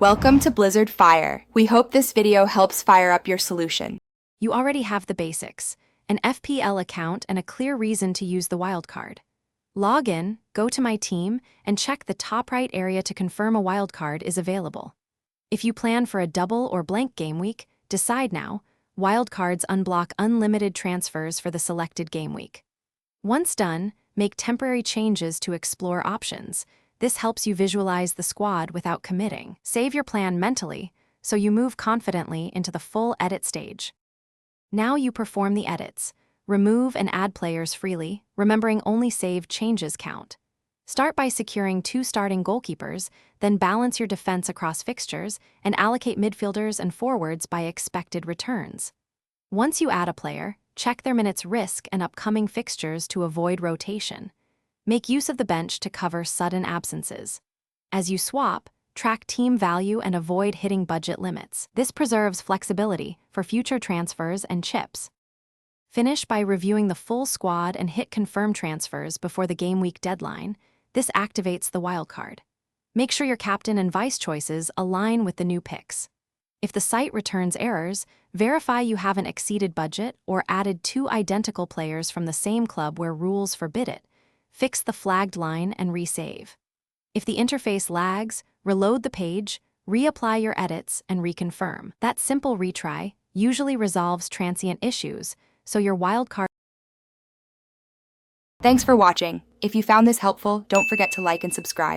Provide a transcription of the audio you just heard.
Welcome to Blizzard Fire. We hope this video helps fire up your solution. You already have the basics, an FPL account and a clear reason to use the wildcard. Log in, go to My Team, and check the top right area to confirm a wildcard is available. If you plan for a double or blank game week, decide now. Wildcards unblock unlimited transfers for the selected game week. Once done, make temporary changes to explore options. This helps you visualize the squad without committing. Save your plan mentally, so you move confidently into the full edit stage. Now you perform the edits. Remove and add players freely, remembering only saved changes count. Start by securing 2 starting goalkeepers, then balance your defense across fixtures and allocate midfielders and forwards by expected returns. Once you add a player, check their minutes risk and upcoming fixtures to avoid rotation. Make use of the bench to cover sudden absences. As you swap, track team value and avoid hitting budget limits. This preserves flexibility for future transfers and chips. Finish by reviewing the full squad and hit confirm transfers before the game week deadline. This activates the wildcard. Make sure your captain and vice choices align with the new picks. If the site returns errors, verify you haven't exceeded budget or added 2 identical players from the same club where rules forbid it. Fix the flagged line and resave. If the interface lags, reload the page, reapply your edits, and reconfirm. That simple retry usually resolves transient issues, so your wildcard. Thanks for watching. If you found this helpful, don't forget to like and subscribe.